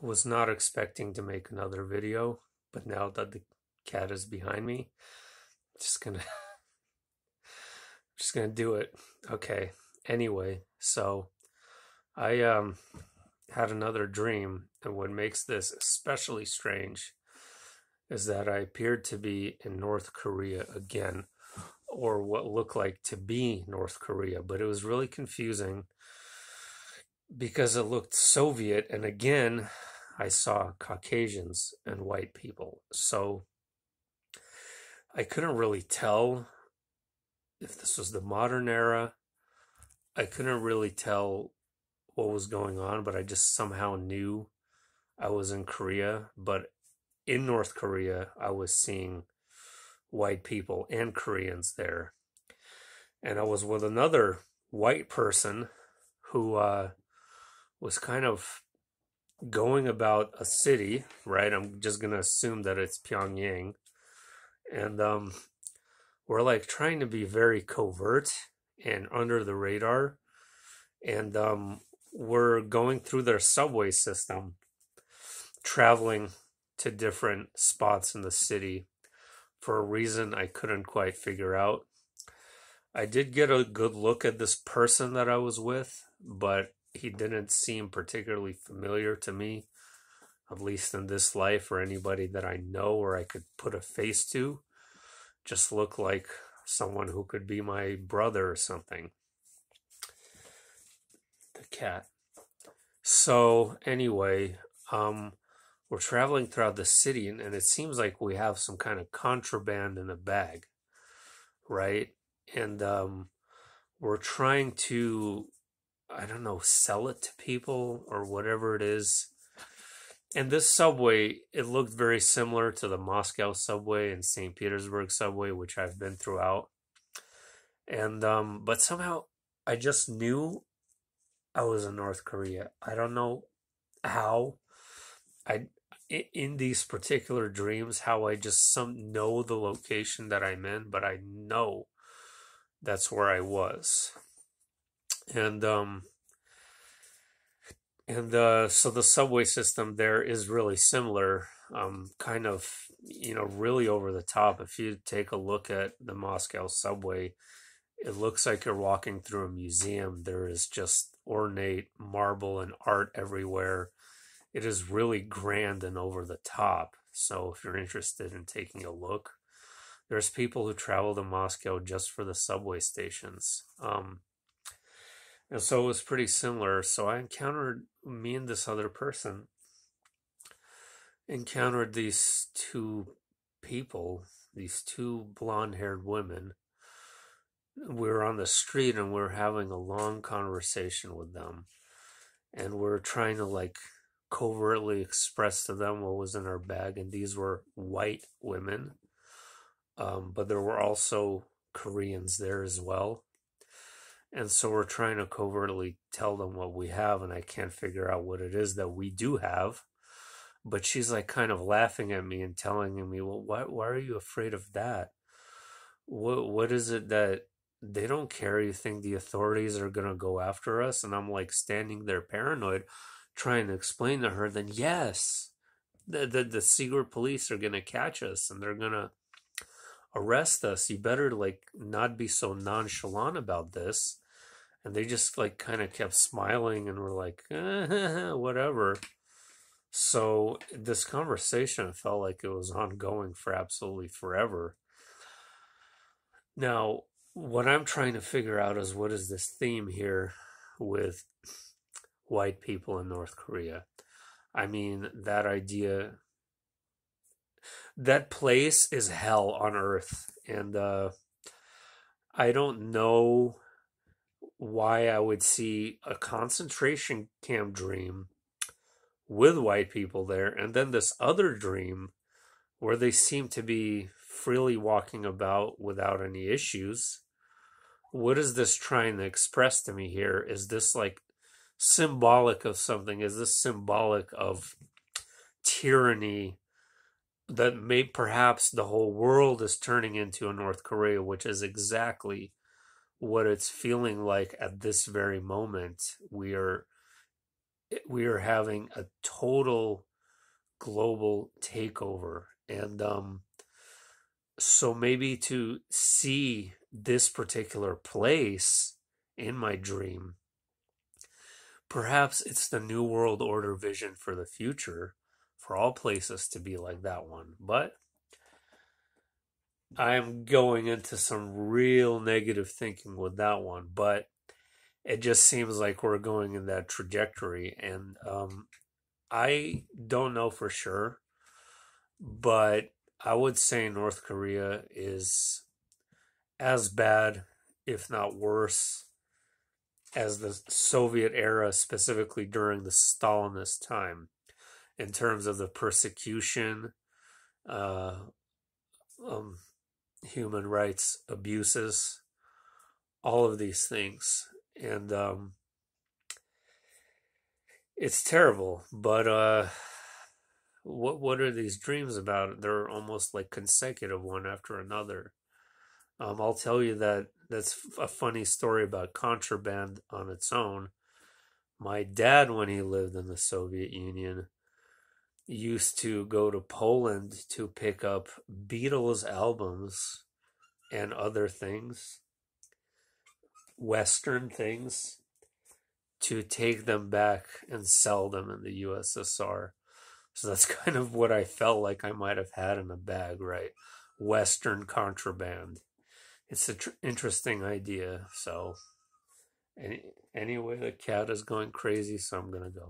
Was not expecting to make another video, but now that the cat is behind me, just gonna just gonna do it. Okay. Anyway, so I had another dream, and what makes this especially strange is that I appeared to be in North Korea again, or what looked like to be North Korea, but it was really confusing because it looked Soviet, and again, I saw Caucasians and white people. So I couldn't really tell if this was the modern era. I couldn't really tell what was going on, but I just somehow knew I was in Korea. But in North Korea, I was seeing white people and Koreans there. And I was with another white person who was kind of going about a city, right? I'm just going to assume that it's Pyongyang. And we're like trying to be very covert and under the radar. And we're going through their subway system, traveling to different spots in the city for a reason I couldn't quite figure out. I did get a good look at this person that I was with, but he didn't seem particularly familiar to me, at least in this life, or anybody that I know or I could put a face to. Just looked like someone who could be my brother or something. The cat. So anyway, we're traveling throughout the city, and it seems like we have some kind of contraband in a bag, right? And we're trying to, I don't know, sell it to people or whatever it is. And this subway, it looked very similar to the Moscow subway and St. Petersburg subway, which I've been throughout. And but somehow I just knew I was in North Korea. I don't know how. I in these particular dreams, how I just know the location that I'm in, but I know that's where I was. And so the subway system there is really similar, kind of, really over the top. If you take a look at the Moscow subway, it looks like you're walking through a museum. There is just ornate marble and art everywhere. It is really grand and over the top. So if you're interested in taking a look, there's people who travel to Moscow just for the subway stations. And so it was pretty similar. So me and this other person encountered these two people, these two blonde-haired women. We were on the street and we were having a long conversation with them. And we're trying to like covertly express to them what was in our bag. And these were white women. But there were also Koreans there as well. And so we're trying to covertly tell them what we have, and I can't figure out what it is that we do have. But she's like kind of laughing at me and telling me, well, why are you afraid of that? What is it that they don't care? You think the authorities are going to go after us? And I'm like standing there paranoid, trying to explain to her, then yes, the secret police are going to catch us and they're going to arrest us. You better like not be so nonchalant about this. And they just like kind of kept smiling and were like, whatever. So this conversation felt like it was ongoing for absolutely forever. Now, what I'm trying to figure out is what is this theme here with white people in North Korea? I mean, that idea, that place is hell on earth. And I don't know why I would see a concentration camp dream with white people there, and then this other dream where they seem to be freely walking about without any issues. What is this trying to express to me here? Is this like symbolic of something? Is this symbolic of tyranny that may perhaps the whole world is turning into a North Korea, which is exactly what it's feeling like at this very moment. We are we are having a total global takeover. And so maybe to see this particular place in my dream, perhaps it's the New World Order vision for the future, for all places to be like that one. But I'm going into some real negative thinking with that one. But it just seems like we're going in that trajectory. And I don't know for sure, but I would say North Korea is as bad, if not worse, as the Soviet era, specifically during the Stalinist time, in terms of the persecution, uh, um, human rights abuses, all of these things. And it's terrible, but what are these dreams about? They're almost like consecutive, one after another. I'll tell you that that's a funny story about contraband on its own. My dad, when he lived in the Soviet Union, used to go to Poland to pick up Beatles albums and other things, Western things, to take them back and sell them in the USSR. So that's kind of what I felt like I might have had in a bag, right? Western contraband. It's an interesting idea. So anyway, the cat is going crazy, so I'm going to go.